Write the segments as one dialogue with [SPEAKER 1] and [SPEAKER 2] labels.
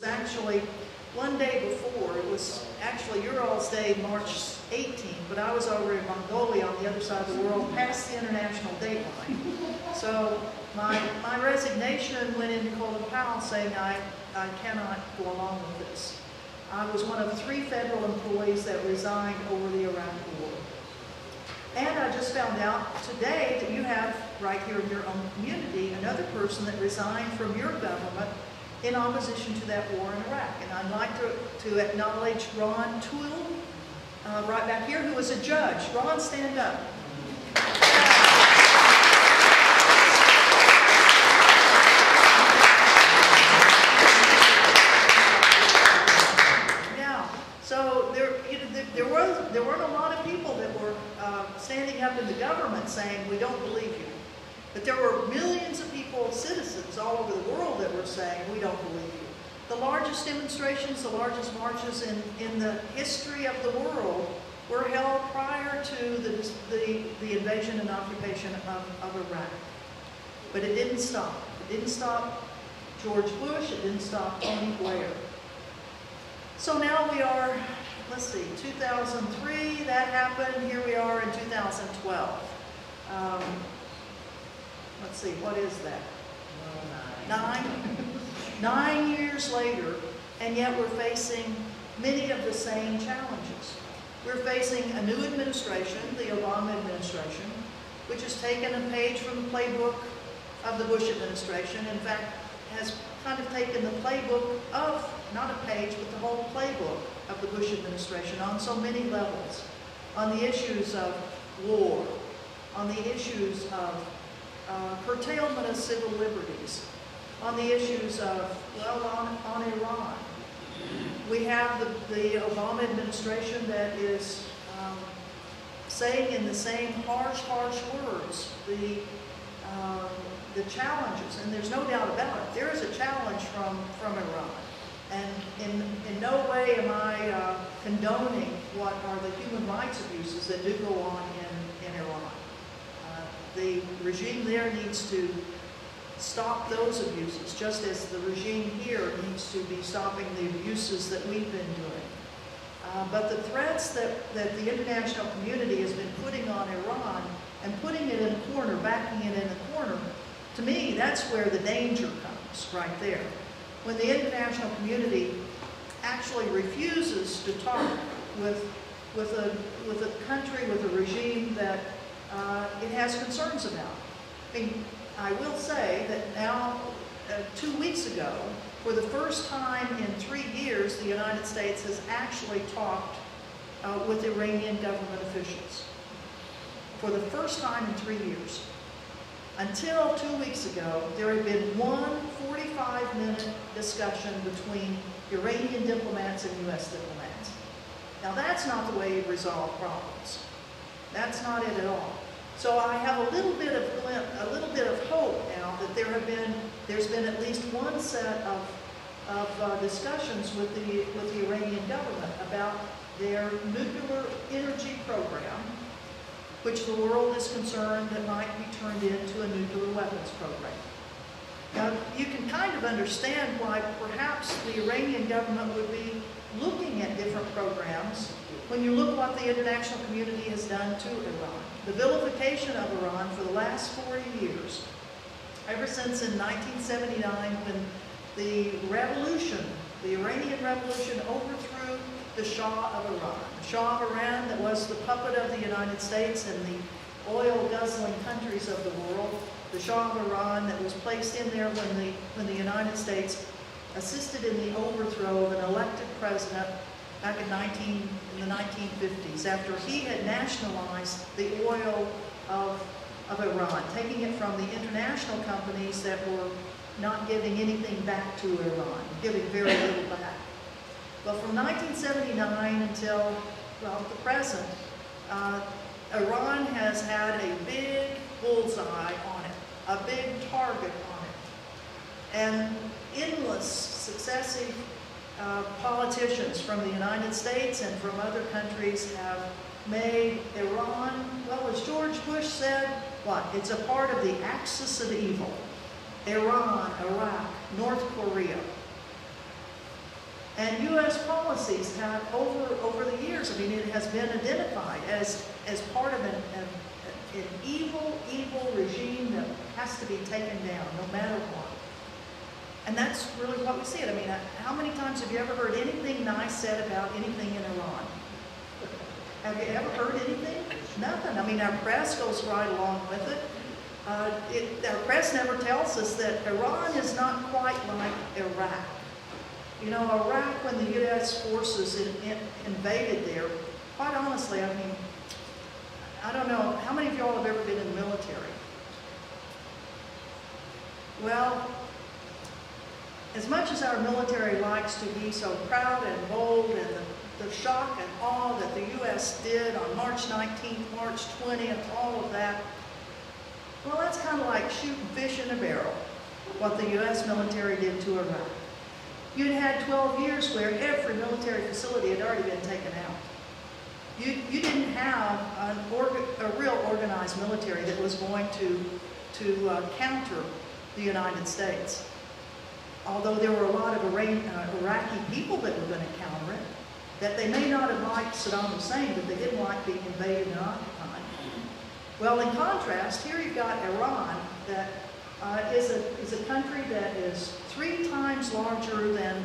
[SPEAKER 1] Actually, one day before, it was actually your all's day, March 18th, but I was over in Mongolia on the other side of the world, past the international date line. So my resignation went into Colin Powell saying I cannot go along with this. I was one of 3 federal employees that resigned over the Iraq war. And I just found out today that you have, right here in your own community, another person that resigned from your government in opposition to that war in Iraq. And I'd like to acknowledge Ron Toole, right back here, who was a judge. Ron, stand up. Yeah, so there weren't a lot of people that were standing up in the government saying, we don't believe you. But there were millions of people, citizens all over the world that were saying, we don't believe you. The largest demonstrations, the largest marches in the history of the world were held prior to the invasion and occupation of Iraq. But it didn't stop. It didn't stop George Bush. It didn't stop Tony Blair. So now we are, let's see, 2003, that happened. Here we are in 2012. Let's see, what is that? 9 years later, and yet we're facing many of the same challenges. We're facing a new administration, the Obama administration, which has taken a page from the playbook of the Bush administration. In fact, has kind of taken the playbook of, not a page, but the whole playbook of the Bush administration on so many levels. On the issues of war, on the issues of curtailment of civil liberties, on the issues of, well, on Iran. We have the Obama administration that is saying in the same harsh words the challenges, and there's no doubt about it. There is a challenge from Iran. And in no way am I condoning what are the human rights abuses that do go on in Iran. The regime there needs to stop those abuses, just as the regime here needs to be stopping the abuses that we've been doing. But the threats that the international community has been putting on Iran and putting it in a corner, backing it in a corner, to me, that's where the danger comes, right there. When the international community actually refuses to talk with a country, with a regime that it has concerns about. I mean, I will say that now, 2 weeks ago, for the first time in 3 years, the United States has actually talked with Iranian government officials. For the first time in 3 years. Until 2 weeks ago, there had been one 45-minute discussion between Iranian diplomats and U.S. diplomats. Now, that's not the way you resolve problems. That's not it at all. So I have a little bit of hope now that there's been at least one set of discussions with the Iranian government about their nuclear energy program, which the world is concerned that might be turned into a nuclear weapons program. Now, you can kind of understand why perhaps the Iranian government would be looking at different programs when you look what the international community has done to Iran. The vilification of Iran for the last 40 years, ever since in 1979 when the revolution, the Iranian Revolution, overthrew the Shah of Iran. The Shah of Iran that was the puppet of the United States and the oil-guzzling countries of the world. The Shah of Iran that was placed in there when the United States assisted in the overthrow of an elected president back in the 1950s, after he had nationalized the oil of Iran, taking it from the international companies that were not giving anything back to Iran, giving very little back. But from 1979 until, well, the present, Iran has had a big bullseye on it, a big target on it. And endless successive politicians from the United States and from other countries have made Iran, well, as George Bush said, what? It's a part of the axis of evil. Iran, Iraq, North Korea. And U.S. policies have, over the years, I mean, it has been identified as part of an evil regime that has to be taken down, no matter what. And that's really what we see it. I mean, how many times have you ever heard anything nice said about anything in Iran? Have you ever heard anything? Nothing. I mean, our press goes right along with it. Our press never tells us that Iran is not quite like Iraq. You know, Iraq, when the U.S. forces invaded there, quite honestly, I mean, I don't know, how many of y'all have ever been in the military? Well, as much as our military likes to be so proud and bold, and the shock and awe that the U.S. did on March 19th, March 20th, all of that, well, that's kind of like shooting fish in a barrel, what the U.S. military did to Iraq. You'd had 12 years where every military facility had already been taken out. You didn't have a real organized military that was going to counter the United States. Although there were a lot of Iraqi people that were going to counter it, that they may not have liked Saddam Hussein, but they didn't like being invaded and occupied. Well, in contrast, here you've got Iran that is a country that is 3 times larger than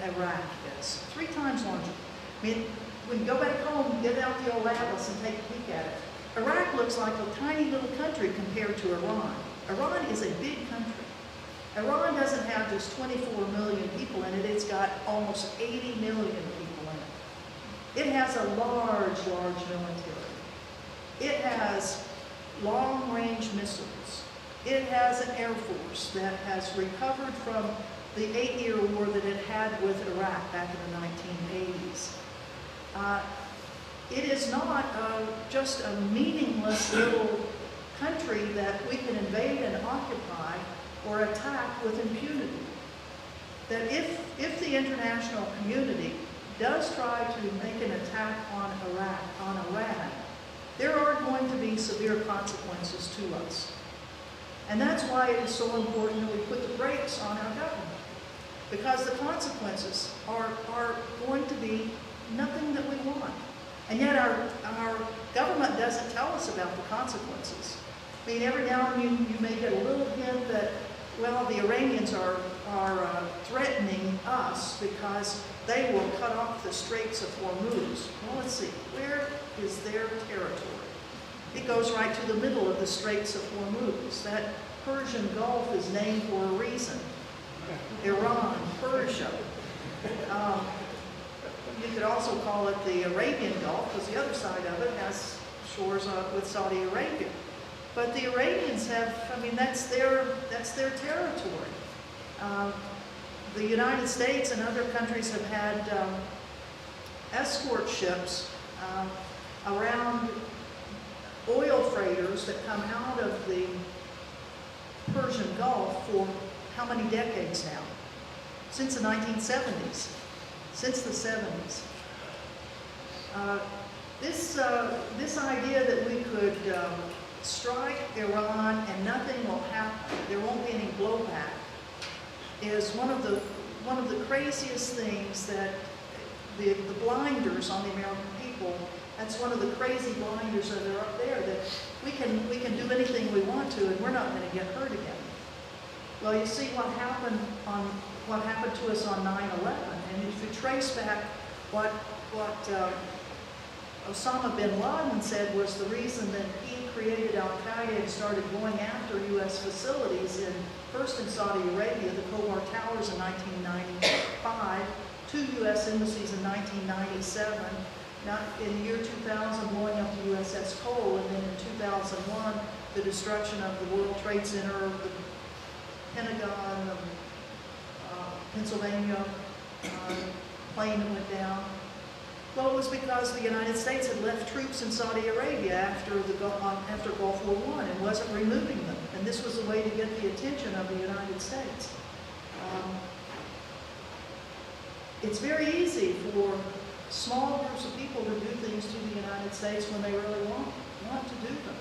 [SPEAKER 1] Iraq is. 3 times larger. I mean, when you go back home, get out the old atlas and take a peek at it. Iraq looks like a tiny little country compared to Iran. Iran is a big country. Iran doesn't have just 24 million people in it, it's got almost 80 million people in it. It has a large military. It has long-range missiles. It has an air force that has recovered from the 8-year war that it had with Iraq back in the 1980s. It is not just a meaningless little country that we can invade and occupy or attack with impunity. That if the international community does try to make an attack on Iran, there are going to be severe consequences to us. And that's why it is so important that we put the brakes on our government. Because the consequences are going to be nothing that we want. And yet our government doesn't tell us about the consequences. I mean, every now and then you may get a little hint that, well, the Iranians are threatening us because they will cut off the Straits of Hormuz. Well, let's see, where is their territory? It goes right to the middle of the Straits of Hormuz. That Persian Gulf is named for a reason. Iran, Persia. You could also call it the Arabian Gulf, because the other side of it has shores with Saudi Arabia. But the Iranians have, I mean, that's their territory. The United States and other countries have had escort ships around oil freighters that come out of the Persian Gulf for how many decades now? Since the 1970s. Since the 70s. This idea that we could strike Iran and nothing will happen, there won't be any blowback, is one of the craziest things that the blinders on the American people, that's one of the crazy blinders that are up there, that we can do anything we want to and we're not going to get hurt again. Well, you see what happened to us on 9/11, and if you trace back what Osama bin Laden said was the reason that he created Al-Qaeda and started going after U.S. facilities first in Saudi Arabia, the Khobar Towers in 1995, 2 U.S. embassies in 1997, in the year 2000 blowing up the USS Cole, and then in 2001 the destruction of the World Trade Center, the Pentagon, the Pennsylvania plane that went down. Well, it was because the United States had left troops in Saudi Arabia after Gulf War I and wasn't removing them. And this was a way to get the attention of the United States. It's very easy for small groups of people to do things to the United States when they really want to do them.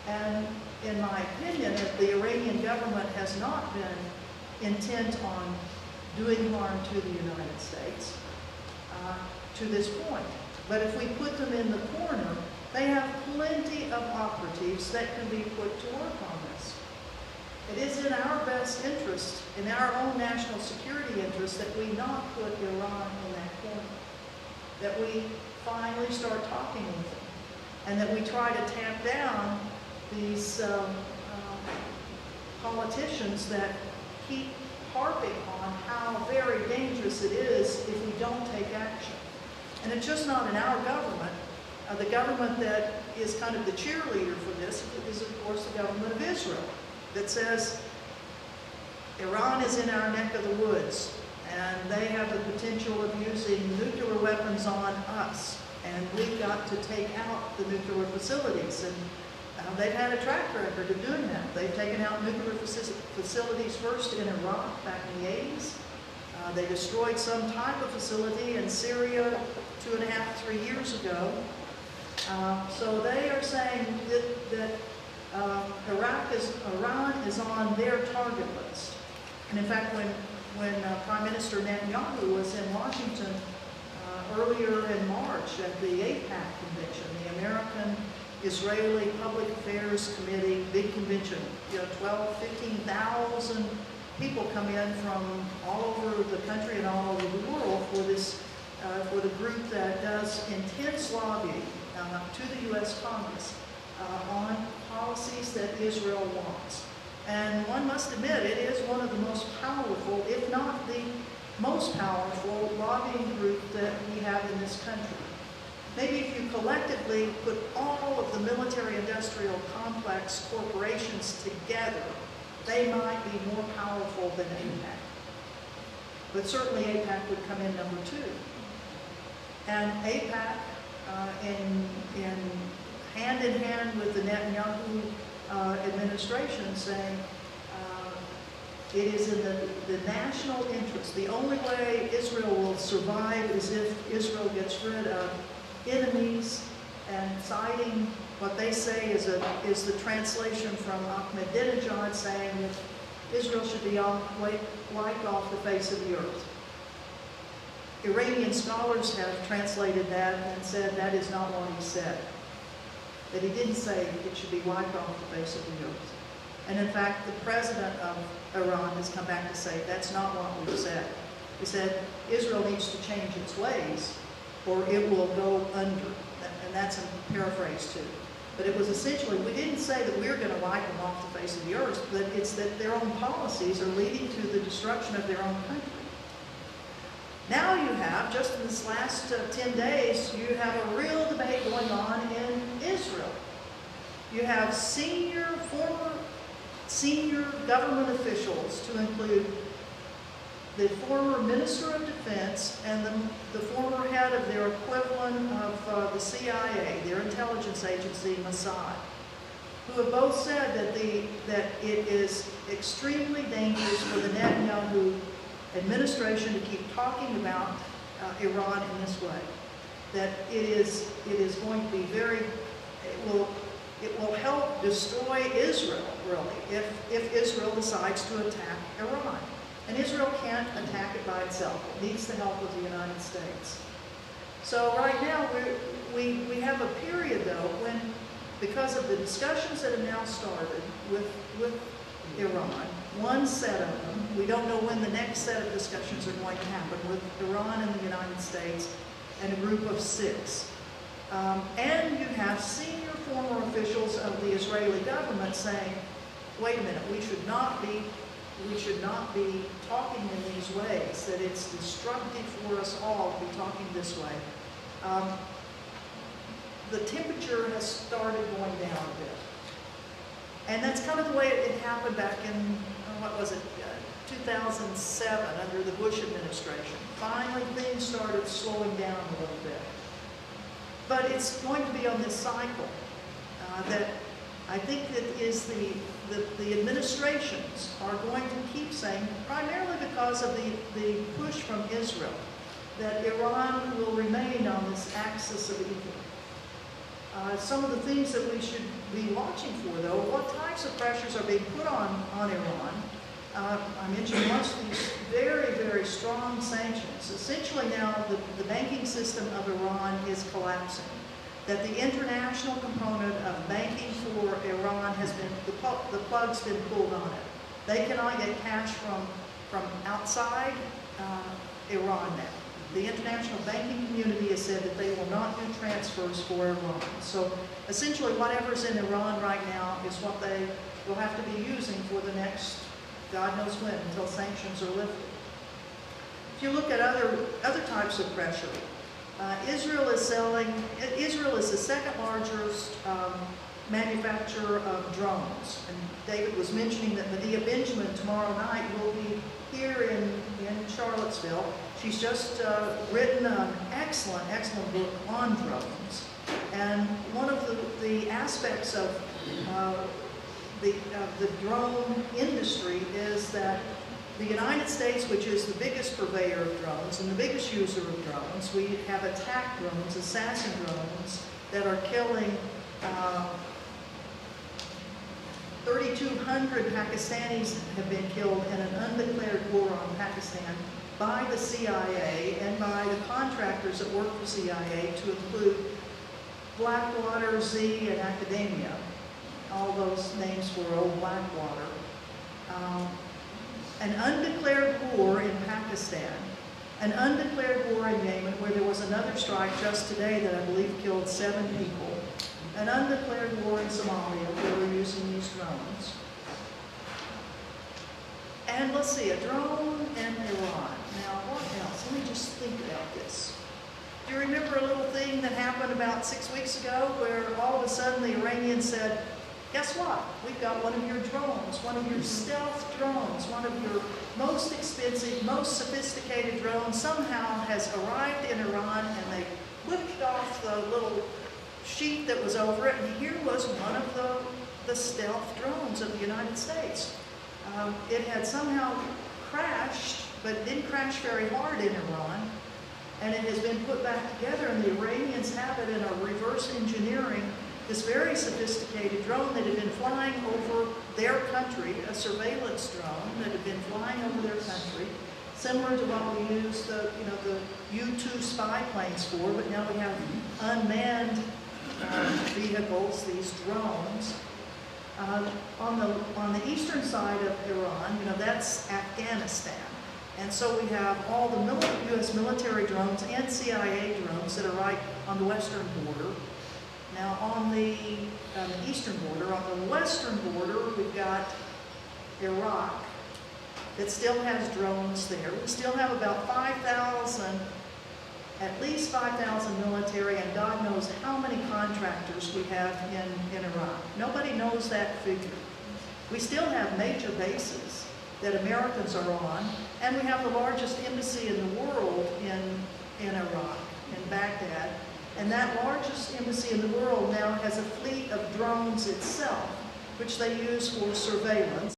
[SPEAKER 1] And in my opinion, if the Iranian government has not been intent on doing harm to the United States to this point. But if we put them in the corner, they have plenty of operatives that can be put to work on this. It is in our best interest, in our own national security interest, that we not put Iran in that corner. That we finally start talking with them. And that we try to tamp down these politicians that keep harping on how very dangerous it is if we don't take action. And it's just not in our government. The government that is kind of the cheerleader for this is, of course, the government of Israel, that says Iran is in our neck of the woods, and they have the potential of using nuclear weapons on us, and we've got to take out the nuclear facilities. And they've had a track record of doing that. They've taken out nuclear facilities first in Iraq back in the 80s. They destroyed some type of facility in Syria 2.5, 3 years ago. So they are saying that Iran is on their target list. And in fact, when Prime Minister Netanyahu was in Washington earlier in March at the AIPAC convention, the American Israeli Public Affairs Committee big convention, 12, 15,000 people come in from all over the country and all over the world for this, for the group that does intense lobbying to the U.S. Congress on policies that Israel wants. And one must admit, it is one of the most powerful, if not the most powerful, lobbying group that we have in this country. Maybe if you collectively put all of the military-industrial complex corporations together, they might be more powerful than AIPAC. But certainly AIPAC would come in number 2. And AIPAC, in hand in hand with the Netanyahu administration, saying it is in the national interest. The only way Israel will survive is if Israel gets rid of enemies, and citing what they say is the translation from Ahmadinejad saying that Israel should be wiped off the face of the earth. Iranian scholars have translated that and said that is not what he said. That he didn't say it should be wiped off the face of the earth. And in fact, the president of Iran has come back to say that's not what we've said. He said Israel needs to change its ways or it will go under. And that's a paraphrase too. But it was essentially, we didn't say that we're going to wipe them off the face of the earth, but it's that their own policies are leading to the destruction of their own country. Now you have, just in this last 10 days, you have a real debate going on in Israel. You have former senior government officials, to include the former Minister of Defense and the former head of their equivalent of the CIA, their intelligence agency, Mossad, who have both said that it is extremely dangerous for the Netanyahu administration to keep talking about Iran in this way. That it is going to be it will help destroy Israel, really, if Israel decides to attack Iran. And Israel can't attack it by itself. It needs the help of the United States. So right now, we have a period, though, when, because of the discussions that have now started with Iran, one set of them, we don't know when the next set of discussions are going to happen, with Iran and the United States and a group of 6. And you have senior former officials of the Israeli government saying, wait a minute, we should not be talking in these ways, that it's destructive for us all to be talking this way. The temperature has started going down a bit. And that's kind of the way it happened back in, what was it, 2007 under the Bush administration. Finally, things started slowing down a little bit. But it's going to be on this cycle that I think that is the administrations are going to keep saying, primarily because of the push from Israel, that Iran will remain on this axis of evil. Some of the things that we should be watching for, though, what types of pressures are being put on Iran I mentioned once these very, very strong sanctions. Essentially now the banking system of Iran is collapsing. That the international component of banking for Iran has been, the plug's been pulled on it. They cannot get cash from outside Iran now. The international banking community has said that they will not do transfers for Iran. So essentially whatever's in Iran right now is what they will have to be using for the next God knows when, until sanctions are lifted. If you look at other types of pressure, Israel is the second largest manufacturer of drones. And David was mentioning that Medea Benjamin tomorrow night will be here in Charlottesville. She's just written an excellent book on drones. And one of the aspects of the drone industry is that the United States, which is the biggest purveyor of drones and the biggest user of drones, we have attack drones, assassin drones, that are killing 3,200 Pakistanis have been killed in an undeclared war on Pakistan by the CIA and by the contractors that work for CIA, to include Blackwater, Z, and Academia. All those names for old Blackwater. An undeclared war in Pakistan, an undeclared war in Yemen, where there was another strike just today that I believe killed 7 people, an undeclared war in Somalia where we're using these drones. And let's see, a drone in Iran. Now, what else? Let me just think about this. Do you remember a little thing that happened about 6 weeks ago where all of a sudden the Iranians said, guess what? We've got one of your drones, one of your stealth drones, one of your most expensive, most sophisticated drones somehow has arrived in Iran, and they whipped off the little sheet that was over it, and here was one of the stealth drones of the United States. It had somehow crashed, but didn't crash very hard in Iran, and it has been put back together, and the Iranians have it in a reverse engineering this very sophisticated drone that had been flying over their country, a surveillance drone that had been flying over their country, similar to what we use the U-2 spy planes for, but now we have unmanned vehicles, these drones. On the eastern side of Iran, that's Afghanistan. And so we have all the U.S. military drones and CIA drones that are right on the western border. Now on the eastern border, on the western border, we've got Iraq that still has drones there. We still have about 5,000, at least 5,000 military, and God knows how many contractors we have in Iraq. Nobody knows that figure. We still have major bases that Americans are on, and we have the largest embassy in the world in Iraq, in Baghdad. And that largest embassy in the world now has a fleet of drones itself, which they use for surveillance.